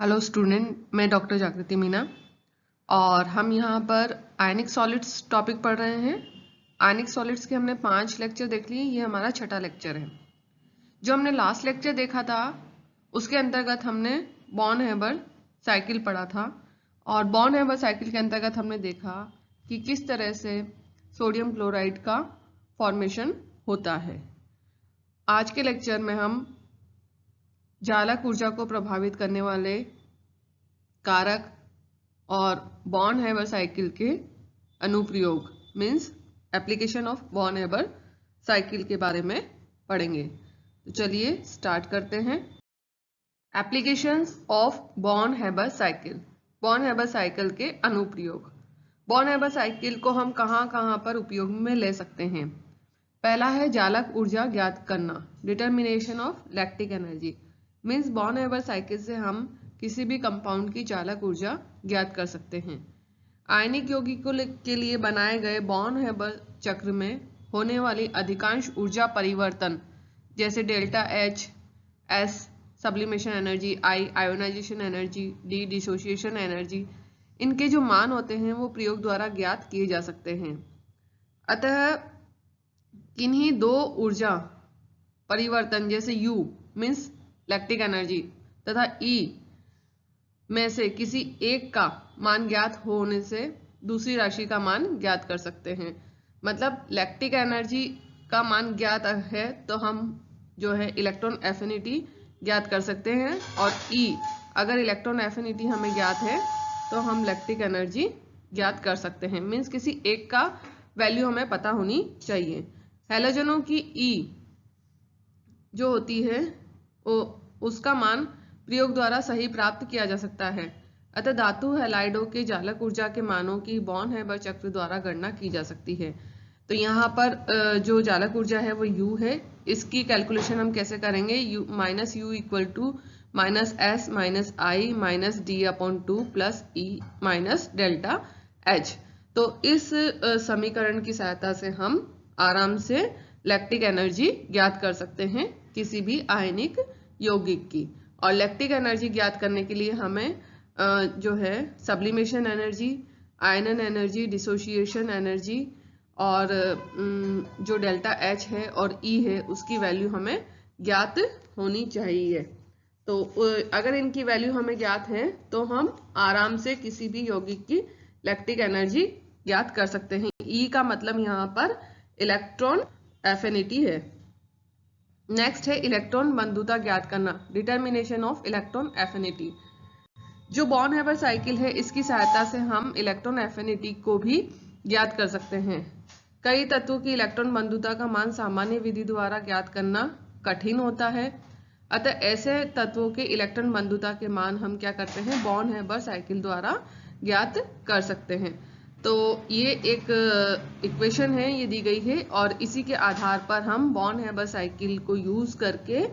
Hello student, मैं doctor जागृति मीना और हम यहाँ पर आयनिक सॉलिड्स टॉपिक पढ़ रहे हैं। आयनिक सॉलिड्स के हमने 5 लेक्चर देख लिए, ये हमारा छठा लेक्चर है। जो हमने लास्ट लेक्चर देखा था उसके अंतर्गत हमने बॉर्न हेबर साइकिल पढ़ा था और बॉर्न हेबर साइकिल के अंतर्गत हमने देखा कि किस तरह से सोडियम क्लोराइड का फॉर्मेशन होता है। आज के लेक्चर में हम जालक ऊर्जा को प्रभावित करने वाले कारक और बॉर्न हेबर साइकिल के अनुप्रयोग means application of Born Haber cycle के बारे में पढ़ेंगे। तो चलिए स्टार्ट करते हैं। Applications of Born Haber cycle. Born Haber cycle के अनुप्रयोग। बॉर्न हेबर साइकिल को हम कहाँ कहाँ पर उपयोग में ले सकते हैं। पहला है जालक ऊर्जा ज्ञात करना, determination of lattice energy. Means Born Haber cycle से हम किसी भी कंपाउंड की चालक ऊर्जा ज्ञात कर सकते हैं। आयनिक यौगिकों के लिए बनाए गए बॉर्न हेबर चक्र में होने वाली अधिकांश ऊर्जा परिवर्तन जैसे delta H, S sublimation energy, I ionization energy, D dissociation energy, इनके जो मान होते हैं वो प्रयोग द्वारा ज्ञात किए जा सकते हैं। अतः किन्हीं दो ऊर्जा परिवर्तन जैसे U मीन्स लैक्टिक एनर्जी तथा E में से किसी एक का मान ज्ञात होने से दूसरी राशि का मान ज्ञात कर सकते हैं। मतलब लैक्टिक एनर्जी का मान ज्ञात है तो हम जो है इलेक्ट्रॉन एफिनिटी ज्ञात कर सकते हैं और E अगर इलेक्ट्रॉन एफिनिटी हमें ज्ञात है तो हम लैक्टिक एनर्जी ज्ञात कर सकते हैं। मीन्स किसी एक का वैल्यू हमें पता होनी चाहिए। हैलोजनों की E जो होती है उसका मान प्रयोग द्वारा सही प्राप्त किया जा सकता है। अतः धातु हैलाइडों के जालक ऊर्जा के मानों की बॉर्न हेबर चक्र द्वारा गणना की जा सकती है। तो यहाँ पर जो जालक ऊर्जा है वो U है। इसकी कैलकुलेशन हम कैसे करेंगे? U equal to minus S minus I minus D upon 2 plus E minus delta H. तो इस समीकरण की सहायता से हम आराम से लैक्टिक एनर्जी ज्ञात कर सकते हैं किसी भी आयनिक यौगिक की। और लैक्टिक एनर्जी ज्ञात करने के लिए हमें जो है सब्लिमेशन एनर्जी, आयनन एनर्जी, डिसोसिएशन एनर्जी और जो डेल्टा एच है और ई है उसकी वैल्यू हमें ज्ञात होनी चाहिए। तो अगर इनकी वैल्यू हमें ज्ञात है तो हम आराम से किसी भी यौगिक की लैक्टिक एनर्जी ज्ञात कर सकते हैं। ई का मतलब यहाँ पर इलेक्ट्रॉन एफिनिटी है। नेक्स्ट है इलेक्ट्रॉन बंधुता ज्ञात करना, डिटर्मिनेशन ऑफ इलेक्ट्रॉन एफिनिटी। जो बॉर्न हेबर साइकिल है इसकी सहायता से हम इलेक्ट्रॉन एफिनिटी को भी ज्ञात कर सकते हैं। कई तत्वों की इलेक्ट्रॉन बंधुता का मान सामान्य विधि द्वारा ज्ञात करना कठिन होता है। अतः ऐसे तत्वों के इलेक्ट्रॉन बंधुता के मान हम क्या करते हैं? बॉर्न हेबर साइकिल द्वारा ज्ञात कर सकते हैं। तो ये एक इक्वेशन है, ये दी गई है और इसी के आधार पर हम बॉर्न हेबर साइकिल को यूज करके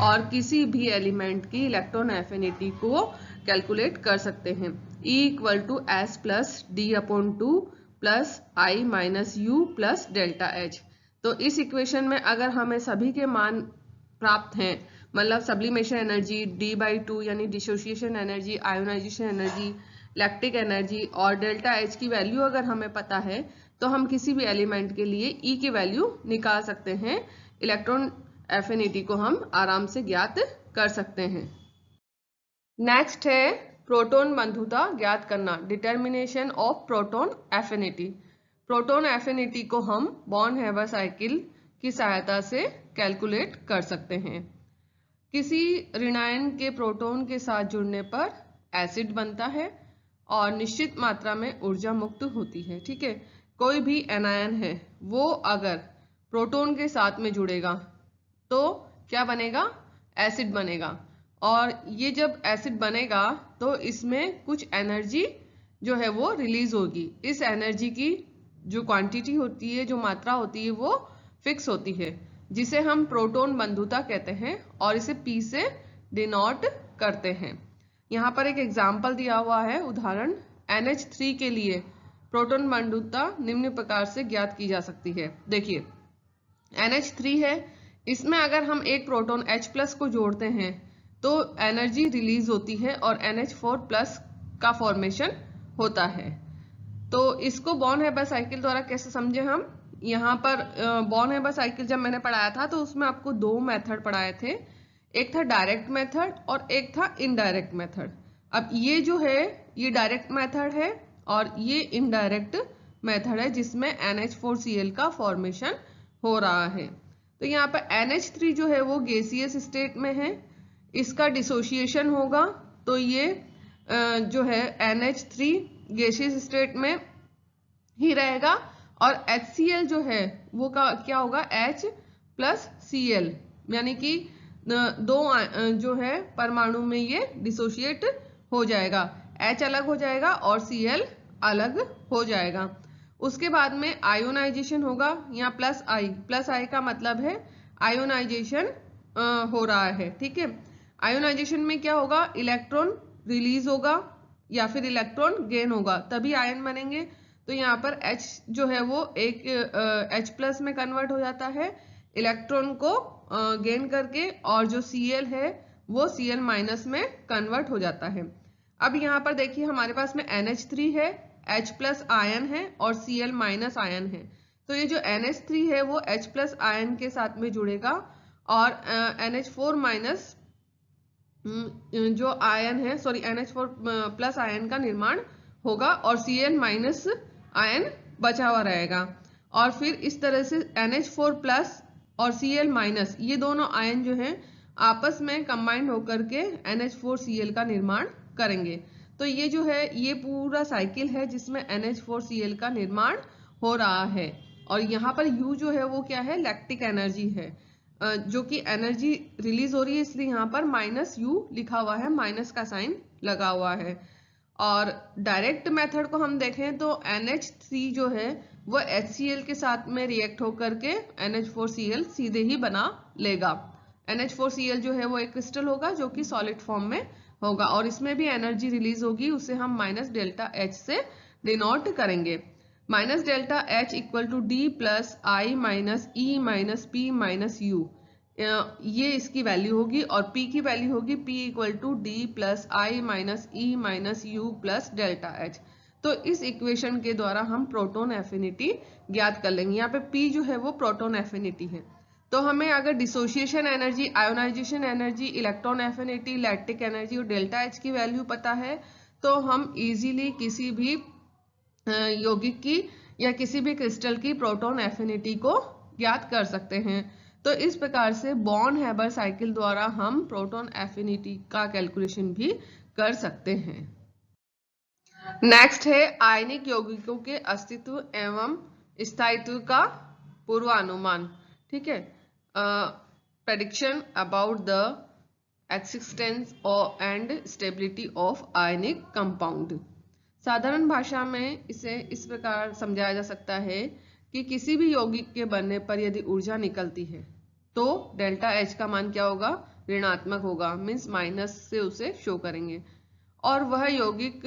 और किसी भी एलिमेंट की इलेक्ट्रॉन एफिनिटी को कैलकुलेट कर सकते हैं। E equal to S plus D upon 2 plus I minus U plus delta H. तो इस इक्वेशन में अगर हमें सभी के मान प्राप्त हैं, मतलब सब्लिमेशन एनर्जी D/2 यानी dissociation energy, ionization energy, lattice energy और डेल्टा एच की वैल्यू अगर हमें पता है तो हम किसी भी एलिमेंट के लिए E की वैल्यू निकाल सकते हैं। इलेक्ट्रॉन एफिनिटी को हम आराम से ज्ञात कर सकते हैं। नेक्स्ट है प्रोटॉन बंधुता ज्ञात करना, determination of proton affinity. Proton affinity को हम बॉर्न हेबर साइकिल की सहायता से कैलकुलेट कर सकते हैं। किसी ऋणायन के प्रोटॉन के साथ जुड़ने पर एसिड बनता है और निश्चित मात्रा में ऊर्जा मुक्त होती है। ठीक है, कोई भी एनायन है वो अगर प्रोटॉन के साथ में जुड़ेगा तो क्या बनेगा? एसिड बनेगा। और ये जब एसिड बनेगा तो इसमें कुछ एनर्जी जो है वो रिलीज होगी। इस एनर्जी की जो क्वांटिटी होती है, जो मात्रा होती है वो फिक्स होती है, जिसे हम प्रोटॉन बंधुता कहते हैं और इसे P से डिनोट करते हैं। यहाँ पर एक एग्जाम्पल दिया हुआ है, उदाहरण NH3 के लिए प्रोटॉन बंधुता निम्न प्रकार से ज्ञात की जा सकती है। देखिए NH3 है, इसमें अगर हम एक प्रोटॉन H+ को जोड़ते हैं तो एनर्जी रिलीज होती है और NH4+ का फॉर्मेशन होता है। तो इसको बॉर्न हेबर साइकिल द्वारा कैसे समझे हम? यहाँ पर बॉर्न हेबर साइकिल जब मैंने पढ़ाया था तो उसमें आपको दो मेथड पढ़ाए थे, एक था डायरेक्ट मेथड और एक था इनडायरेक्ट मेथड। अब ये जो है ये डायरेक्ट मेथड है और ये इनडायरेक्ट मेथड है जिसमें NH4Cl का फॉर्मेशन हो रहा है। तो यहाँ पर NH3 जो है वो गैसियस स्टेट में है, इसका डिसोसिएशन होगा तो ये जो है NH3 गैसियस स्टेट में ही रहेगा और HCl जो है वो क्या होगा H+Cl, यानी कि दो जो है परमाणु में ये डिसोशिएट हो जाएगा, H अलग हो जाएगा और Cl अलग हो जाएगा। उसके बाद में आयोनाइजेशन होगा, यहाँ प्लस आई का मतलब है आयोनाइजेशन हो रहा है, ठीक है। आयोनाइजेशन में क्या होगा, इलेक्ट्रॉन रिलीज होगा या फिर इलेक्ट्रॉन गेन होगा तभी आयन बनेंगे। तो यहाँ पर H जो है वो एक H+ में कन्वर्ट हो जाता है इलेक्ट्रॉन को गेन करके, और जो Cl है वो Cl- में कन्वर्ट हो जाता है। अब यहाँ पर देखिए हमारे पास में NH3 है, H+ आयन है और Cl- आयन है। तो ये जो NH3 है वो H+ आयन के साथ में जुड़ेगा और NH4- जो आयन है NH4+ आयन का निर्माण होगा और Cl- आयन बचा हुआ रहेगा। और फिर इस तरह से NH4+ और Cl- ये दोनों आयन जो हैं आपस में कंबाइंड होकर के NH4Cl का निर्माण करेंगे। तो ये जो है ये पूरा साइकिल है जिसमें NH4Cl का निर्माण हो रहा है। और यहाँ पर U जो है वो क्या है, लैक्टिक एनर्जी है, जो कि एनर्जी रिलीज हो रही है, इसलिए यहाँ पर -U लिखा हुआ है, माइनस का साइन लगा हुआ है। और डायरेक्ट मेथड को हम देखें तो NH3 जो है वो HCl के साथ में रिएक्ट होकर के NH4Cl सीधे ही बना लेगा। NH4Cl जो है वो एक क्रिस्टल होगा जो कि सॉलिड फॉर्म में होगा और इसमें भी एनर्जी रिलीज होगी, उसे हम -ΔH से डिनोट करेंगे। -ΔH = D+I-E-P-U, ये इसकी वैल्यू होगी और P की वैल्यू होगी P = D+I-E-U+ΔH। तो इस इक्वेशन के द्वारा हम प्रोटॉन एफिनिटी ज्ञात कर लेंगे। यहाँ पे P जो है वो प्रोटॉन एफिनिटी है। तो हमें अगर dissociation energy, ionization energy, electron affinity, lattice energy और ΔH की वैल्यू पता है तो हम इजीली किसी भी यौगिक की या किसी भी क्रिस्टल की प्रोटॉन एफिनिटी को ज्ञात कर सकते हैं। तो इस प्रकार से बॉर्न हेबर साइकिल द्वारा हम प्रोटॉन एफिनिटी का कैलकुलेशन भी कर सकते हैं। नेक्स्ट है आयनिक यौगिकों के अस्तित्व एवं स्थायित्व का पूर्वानुमान, ठीक है। Prediction about the existence and stability of ionic compound. साधारण भाषा में इसे इस प्रकार समझाया जा सकता है कि किसी भी यौगिक के बनने पर यदि ऊर्जा निकलती है तो ΔH का मान क्या होगा, ऋणात्मक होगा, मीन्स माइनस से उसे शो करेंगे। और वह यौगिक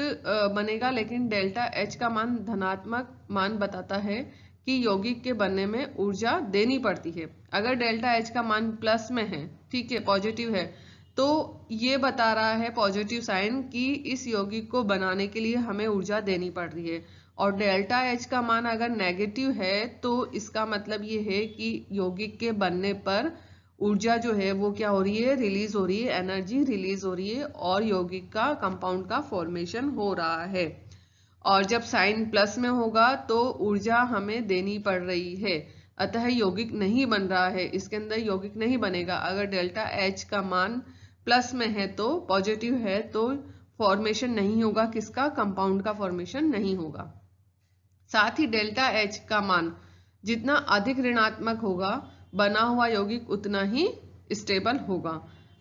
बनेगा लेकिन ΔH का मान धनात्मक मान बताता है कि यौगिक के बनने में ऊर्जा देनी पड़ती है। अगर ΔH का मान प्लस में है, ठीक है, पॉजिटिव है, तो ये बता रहा है पॉजिटिव साइन कि इस यौगिक को बनाने के लिए हमें ऊर्जा देनी पड़ रही है। और ΔH का मान अगर नेगेटिव है तो इसका मतलब ये है कि यौगिक के बनने पर ऊर्जा जो है वो क्या हो रही है, रिलीज हो रही है, एनर्जी रिलीज हो रही है और यौगिक का कंपाउंड का फॉर्मेशन हो रहा है। और जब साइन प्लस में होगा तो ऊर्जा हमें देनी पड़ रही है, अतः यौगिक नहीं बन रहा है, इसके अंदर यौगिक नहीं बनेगा। अगर ΔH का मान प्लस में है तो पॉजिटिव है तो फॉर्मेशन नहीं होगा, किसका, कंपाउंड का फॉर्मेशन नहीं होगा। साथ ही ΔH का मान जितना अधिक ऋणात्मक होगा बना हुआ यौगिक उतना ही स्टेबल होगा।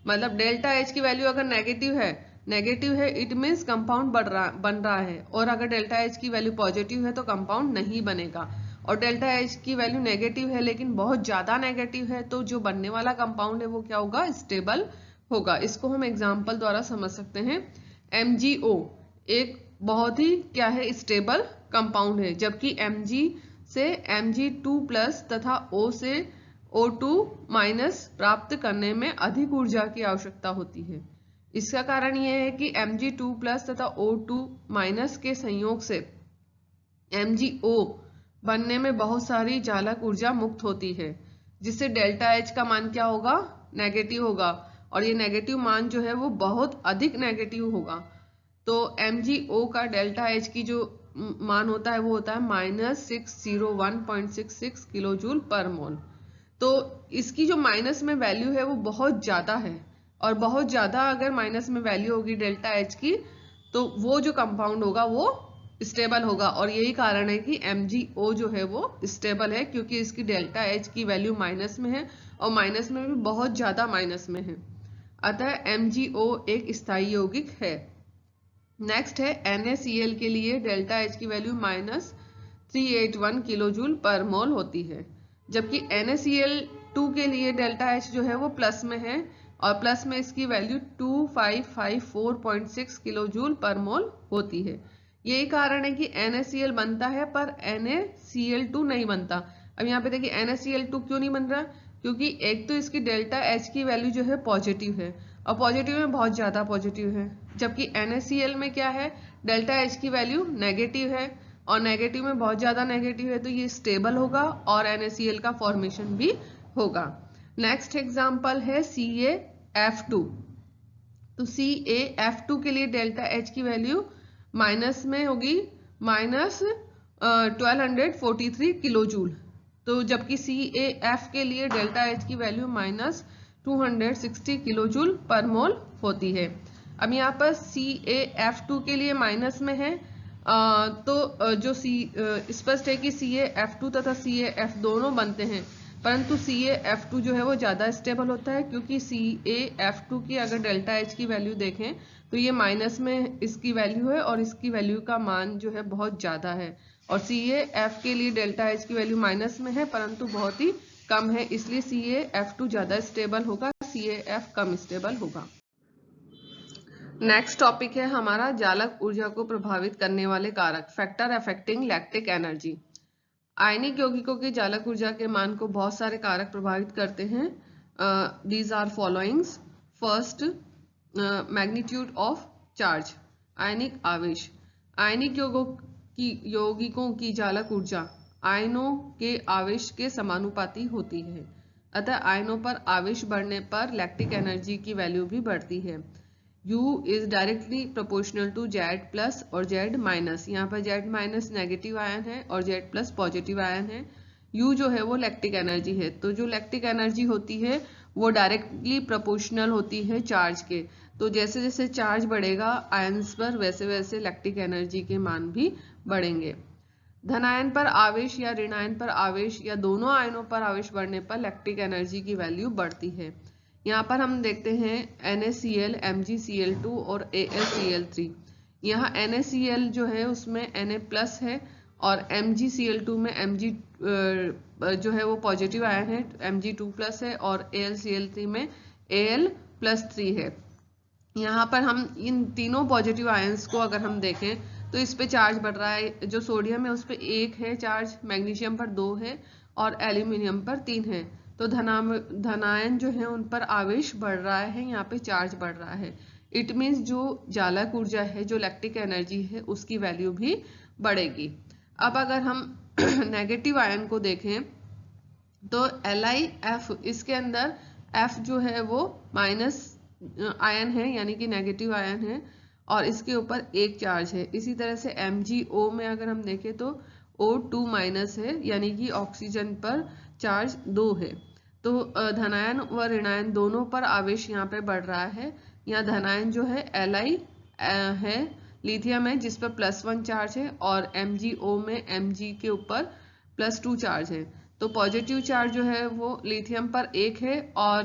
मतलब ΔH की वैल्यू अगर नेगेटिव है इट मीन्स कंपाउंड बन रहा है, और अगर ΔH की वैल्यू पॉजिटिव है तो कंपाउंड नहीं बनेगा। और ΔH की वैल्यू नेगेटिव है लेकिन बहुत ज्यादा नेगेटिव है तो जो बनने वाला कंपाउंड है वो क्या होगा, स्टेबल होगा। इसको हम एग्जाम्पल द्वारा समझ सकते हैं। MgO एक बहुत ही क्या है, स्टेबल कंपाउंड है, जबकि Mg से Mg2+ तथा O से O2 माइनस प्राप्त करने में अधिक ऊर्जा की आवश्यकता होती है। इसका कारण यह है कि Mg2 प्लस तथा O2 माइनस के संयोग से MgO बनने में बहुत सारी चालक ऊर्जा मुक्त होती है, जिससे डेल्टा H का मान क्या होगा, नेगेटिव होगा, और ये नेगेटिव मान जो है वो बहुत अधिक नेगेटिव होगा। तो MgO का डेल्टा H की जो मान होता है वो होता है -601.66 किलो जूल पर मोल। तो इसकी जो माइनस में वैल्यू है वो बहुत ज़्यादा है, और बहुत ज़्यादा अगर माइनस में वैल्यू होगी डेल्टा H की, तो वो जो कंपाउंड होगा वो स्टेबल होगा, और यही कारण है कि MgO जो है वो स्टेबल है, क्योंकि इसकी डेल्टा H की वैल्यू माइनस में है, और माइनस में भी बहुत ज़्यादा माइनस में है। अतः MgO एक स्थायी यौगिक है। नेक्स्ट है NaCl के लिए डेल्टा H की वैल्यू -381 किलो जूल पर मोल होती है, जबकि NaCl2 के लिए डेल्टा H जो है वो प्लस में है, और प्लस में इसकी वैल्यू 2554.6 किलो जूल पर मोल होती है। यही कारण है कि NaCl बनता है पर NaCl2 नहीं बनता। अब यहाँ पे देखिए NaCl2 क्यों नहीं बन रहा, क्योंकि एक तो इसकी डेल्टा H की वैल्यू जो है पॉजिटिव है, और पॉजिटिव में बहुत ज़्यादा पॉजिटिव है, जबकि NaCl में क्या है, डेल्टा H की वैल्यू नेगेटिव है, और नेगेटिव में बहुत ज़्यादा नेगेटिव है, तो ये स्टेबल होगा और NaCl का फॉर्मेशन भी होगा। नेक्स्ट एग्जाम्पल है CaF2। तो CaF2 के लिए डेल्टा H की वैल्यू माइनस में होगी -1243 किलो जूल, तो जबकि CaF के लिए डेल्टा H की वैल्यू -260 किलो जूल पर मोल होती है। अब यहाँ पर CaF2 के लिए माइनस में है, तो जो स्पष्ट है कि CaF2 तथा CaF दोनों बनते हैं, परंतु CaF2 जो है वो ज़्यादा स्टेबल होता है, क्योंकि CaF2 की अगर डेल्टा H की वैल्यू देखें तो ये माइनस में इसकी वैल्यू है, और इसकी वैल्यू का मान जो है बहुत ज़्यादा है, और CaF के लिए डेल्टा H की वैल्यू माइनस में है परंतु बहुत ही कम है, इसलिए CaF2 ज़्यादा स्टेबल होगा, CaF कम स्टेबल होगा। नेक्स्ट टॉपिक है हमारा जालक ऊर्जा को प्रभावित करने वाले कारक, फैक्टर अफेक्टिंग लैक्टिक एनर्जी। आयनिक यौगिकों की जालक ऊर्जा के मान को बहुत सारे कारक प्रभावित करते हैं। These are followings. First, magnitude of charge, आयनिक आवेश। आयनिक यौगिकों की जालक ऊर्जा आयनों के आवेश के समानुपाती होती है, अतः आयनों पर आवेश बढ़ने पर लैक्टिक एनर्जी की वैल्यू भी बढ़ती है। U is directly proportional to Z plus और Z माइनस। यहाँ पर Z माइनस नेगेटिव आयन है और Z प्लस पॉजिटिव आयन है। U जो है वो लैक्टिक एनर्जी है, तो जो लैक्टिक एनर्जी होती है वो डायरेक्टली प्रोपोर्शनल होती है चार्ज के। तो जैसे जैसे चार्ज बढ़ेगा आयन्स पर, वैसे वैसे लैक्टिक एनर्जी के मान भी बढ़ेंगे। धनायन पर आवेश या ऋणायन पर आवेश या दोनों आयनों पर आवेश बढ़ने पर लैक्टिक एनर्जी की वैल्यू बढ़ती है। यहाँ पर हम देखते हैं NaCl, MgCl2 और AlCl3। यहाँ NaCl जो है उसमें Na प्लस है, और MgCl2 में Mg जो है वो पॉजिटिव आयन है, Mg2 प्लस है, और AlCl3 में Al प्लस 3 है। यहाँ पर हम इन तीनों पॉजिटिव आयंस को अगर हम देखें तो इस पे चार्ज बढ़ रहा है। जो सोडियम है उस पर 1 है चार्ज, मैग्नीशियम पर 2 है, और एल्यूमिनियम पर 3 है। तो धनायन जो है उन पर आवेश बढ़ रहा है, यहाँ पे चार्ज बढ़ रहा है। इट मीन्स जो जालक ऊर्जा है, जो लैक्टिक एनर्जी है, उसकी वैल्यू भी बढ़ेगी। अब अगर हम नेगेटिव आयन को देखें तो LiF, इसके अंदर F जो है वो माइनस आयन है, यानी कि नेगेटिव आयन है, और इसके ऊपर 1 चार्ज है। इसी तरह से MgO में अगर हम देखें तो O2 माइनस है, यानी कि ऑक्सीजन पर चार्ज 2 है। तो धनायन व ऋणायन दोनों पर आवेश यहाँ पे बढ़ रहा है। यहाँ धनायन जो है Li है, लिथियम है जिस पर +1 चार्ज है, और MgO में Mg के ऊपर +2 चार्ज है। तो पॉजिटिव चार्ज जो है वो लिथियम पर 1 है और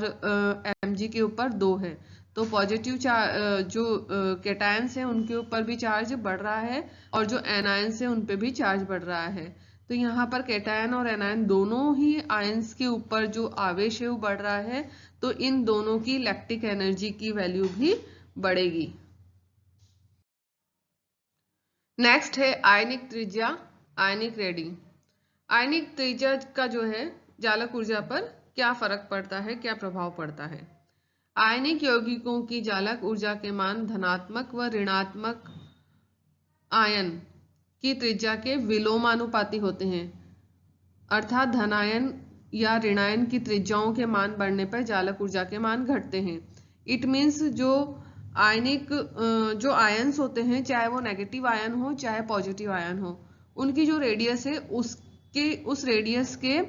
Mg के ऊपर 2 है। तो पॉजिटिव जो कैटायंस हैं उनके ऊपर भी चार्ज बढ़ रहा है, और जो एनायंस हैं उन पे भी चार्ज बढ़ रहा है। तो यहाँ पर कैटायन और एनायन दोनों ही आयंस के ऊपर जो आवेश है वो बढ़ रहा है, तो इन दोनों की लैक्टिक एनर्जी की वैल्यू भी बढ़ेगी। नेक्स्ट है आयनिक त्रिज्या, आयनिक रेडिंग। आयनिक त्रिज्या का जो है जालक ऊर्जा पर क्या फर्क पड़ता है, क्या प्रभाव पड़ता है। आयनिक यौगिकों की जालक ऊर्जा के मान धनात्मक व ऋणात्मक आयन की त्रिज्या के विलोमानुपाती होते हैं, अर्थात धनायन या ऋणायन की त्रिज्याओं के मान बढ़ने पर जालक ऊर्जा के मान घटते हैं। इट मीन्स जो आयन्स होते हैं, चाहे वो नेगेटिव आयन हो चाहे पॉजिटिव आयन हो, उनकी जो रेडियस है उस रेडियस के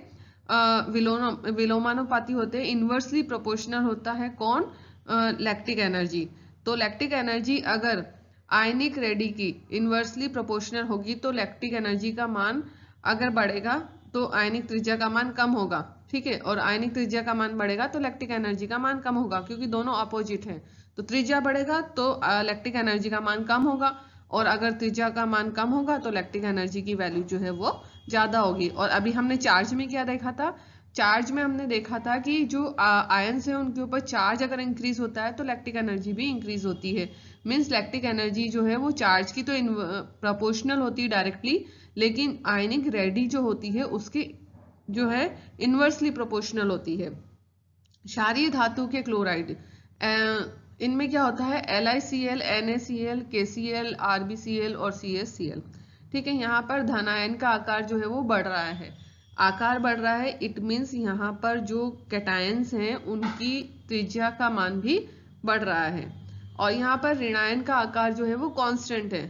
विलोमानुपाती होते हैं, इन्वर्सली प्रोपोर्शनल होता है कौन, लैक्टिक एनर्जी। तो लैक्टिक एनर्जी अगर आयनिक रेडी की इन्वर्सली प्रोपोर्शनल होगी तो लैक्टिक एनर्जी का मान अगर बढ़ेगा तो आयनिक त्रिज्या का मान कम होगा, ठीक है, और आयनिक त्रिज्या का मान बढ़ेगा तो लैक्टिक एनर्जी का मान कम होगा, क्योंकि दोनों अपोजिट है। तो त्रिज्या बढ़ेगा तो लैक्टिक एनर्जी का मान कम होगा, और अगर त्रिज्या का मान कम होगा तो लैक्टिक एनर्जी की वैल्यू जो है वो ज्यादा होगी। और अभी हमने चार्ज में क्या देखा था, चार्ज में हमने देखा था कि जो आयन्स है उनके ऊपर चार्ज अगर इंक्रीज होता है तो लैक्टिक एनर्जी भी इंक्रीज होती है। मीन्स लैक्टिक एनर्जी जो है वो चार्ज की तो प्रोपोर्शनल होती है डायरेक्टली, लेकिन आयनिक रेडी जो होती है उसके जो है इन्वर्सली प्रोपोर्शनल होती है। क्षारीय धातु के क्लोराइड, इनमें क्या होता है, LiCl, NaCl, KCl, RbCl और CsCl, ठीक है। यहाँ पर धनायन का आकार जो है वो बढ़ रहा है, आकार बढ़ रहा है। इट मीन्स यहाँ पर जो कैटायंस हैं उनकी त्रिज्या का मान भी बढ़ रहा है। और यहाँ पर ऋणायन का आकार जो है वो कांस्टेंट है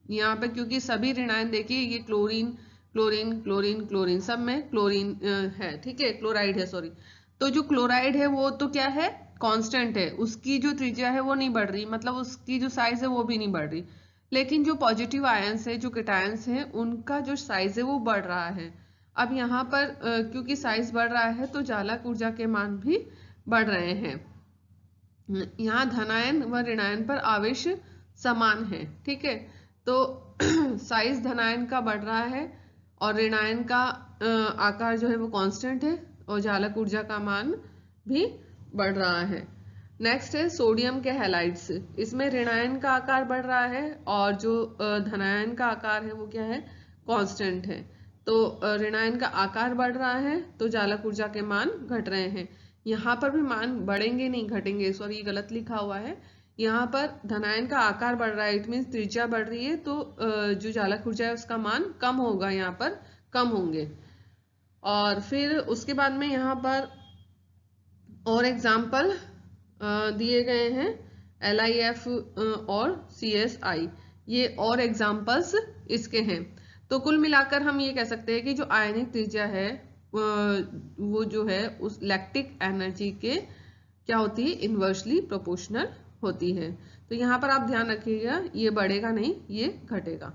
यहाँ पर, क्योंकि सभी ऋणायन देखिए ये क्लोरीन क्लोरीन क्लोरीन क्लोरीन, सब में क्लोरीन है, ठीक है, क्लोराइड है, सॉरी। तो जो क्लोराइड है वो तो क्या है, कांस्टेंट है, उसकी जो त्रिज्या है वो नहीं बढ़ रही, मतलब उसकी जो साइज है वो भी नहीं बढ़ रही। लेकिन जो पॉजिटिव आयंस है, जो कैटायंस हैं, उनका जो साइज है वो बढ़ रहा है। अब यहाँ पर क्योंकि साइज बढ़ रहा है तो जालक ऊर्जा के मान भी बढ़ रहे हैं। यहाँ धनायन व ऋणायन पर आवेश समान है, ठीक है। तो साइज धनायन का बढ़ रहा है और ऋणायन का आकार जो है वो कांस्टेंट है, और जालक ऊर्जा का मान भी बढ़ रहा है। नेक्स्ट है सोडियम के हैलाइड्स, इसमें ऋणायन का आकार बढ़ रहा है और जो धनायन का आकार है वो क्या है, कांस्टेंट है। तो ऋणायन का आकार बढ़ रहा है तो जालक ऊर्जा के मान घट रहे हैं। यहाँ पर भी मान बढ़ेंगे नहीं घटेंगे, सॉरी ये गलत लिखा हुआ है, यहाँ पर धनायन का आकार बढ़ रहा है, इट मीन्स त्रिज्या बढ़ रही है, तो जो जालक ऊर्जा है उसका मान कम होगा, यहाँ पर कम होंगे। और फिर उसके बाद में यहाँ पर और एग्जाम्पल दिए गए हैं, LiF और CSI, ये और एग्जाम्पल्स इसके हैं। तो कुल मिलाकर हम ये कह सकते हैं कि जो आयनिक त्रिज्या है वो जो है उस लैक्टिक एनर्जी के क्या होती है, इन्वर्सली प्रोपोर्शनल होती है। तो यहाँ पर आप ध्यान रखिएगा, ये बढ़ेगा नहीं, ये घटेगा।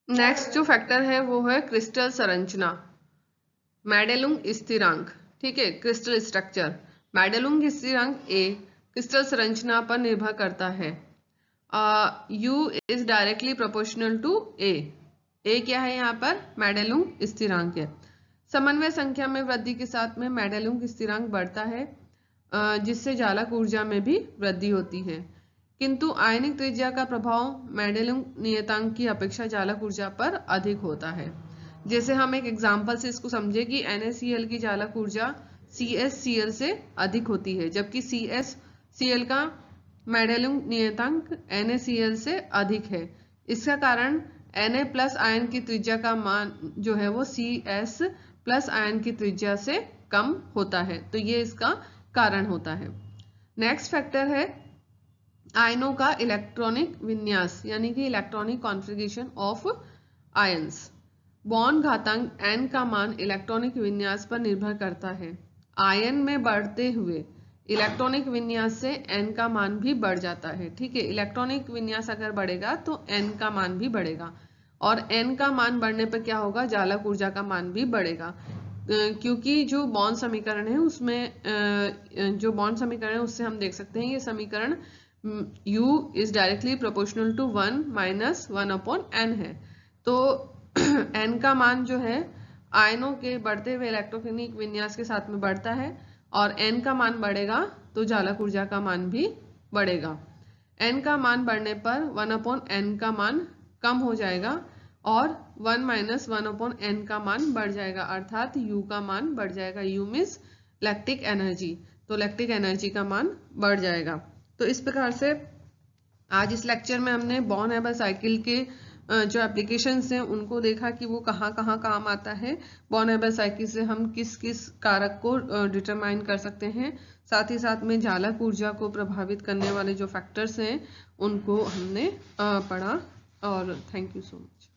नेक्स्ट जो फैक्टर है वो है क्रिस्टल संरचना, मैडेलुंग स्थिरांक, ठीक है, क्रिस्टल स्ट्रक्चर। मैडेलुंग स्थिरांक A क्रिस्टल संरचना पर निर्भर करता है। U is directly proportional to A। A क्या है यहाँ पर, मैडेलुंग स्थिरांक है। समन्वय संख्या में वृद्धि के साथ में मैडेलुंग स्थिरांक बढ़ता है, जिससे जालक ऊर्जा में भी वृद्धि होती है। किंतु आयनिक त्रिज्या का प्रभाव मैडेलुंग नियतांक की अपेक्षा जालक ऊर्जा पर अधिक होता है। जैसे हम एक एग्जाम्पल से इसको समझे कि NaCl की जालक ऊर्जा CsCl से अधिक होती है, जबकि CsCl का मैडेलुंग नियतांक NaCl से अधिक है। इसका कारण Na प्लस आयन की त्रिज्या का मान जो है वो Cs प्लस आयन की त्रिज्या से कम होता है, तो ये इसका कारण होता है। नेक्स्ट फैक्टर है आयनों का इलेक्ट्रॉनिक विन्यास, यानी कि electronic configuration of ions. Bond घातांक n का मान इलेक्ट्रॉनिक विन्यास पर निर्भर करता है। आयन में बढ़ते हुए इलेक्ट्रॉनिक विन्यास से n का मान भी बढ़ जाता है, ठीक है। इलेक्ट्रॉनिक विन्यास अगर बढ़ेगा तो n का मान भी बढ़ेगा, और n का मान बढ़ने पर क्या होगा, जालक ऊर्जा का मान भी बढ़ेगा, क्योंकि जो बॉन्ड समीकरण है उसमें जो बॉन्ड समीकरण है उससे हम देख सकते हैं ये समीकरण U is directly proportional to 1 minus 1/n है। तो n का मान जो है आयनों के बढ़ते हुए इलेक्ट्रोफिलिक विन्यास के साथ में बढ़ता है, और n का मान बढ़ेगा तो जालक ऊर्जा का मान भी बढ़ेगा। n का मान बढ़ने पर 1/n का मान कम हो जाएगा, और 1 माइनस 1/n का मान बढ़ जाएगा, अर्थात U का मान बढ़ जाएगा। U मीन्स लैक्टिक एनर्जी, तो लैक्टिक एनर्जी का मान बढ़ जाएगा। तो इस प्रकार से आज इस लेक्चर में हमने बॉर्न हैबर साइकिल के जो एप्लीकेशंस हैं उनको देखा कि वो कहाँ कहाँ काम आता है। बॉर्न हैबर साइकिल से हम किस किस कारक को डिटरमाइन कर सकते हैं, साथ ही साथ में चालक ऊर्जा को प्रभावित करने वाले जो फैक्टर्स हैं उनको हमने पढ़ा। और थैंक यू सो मच।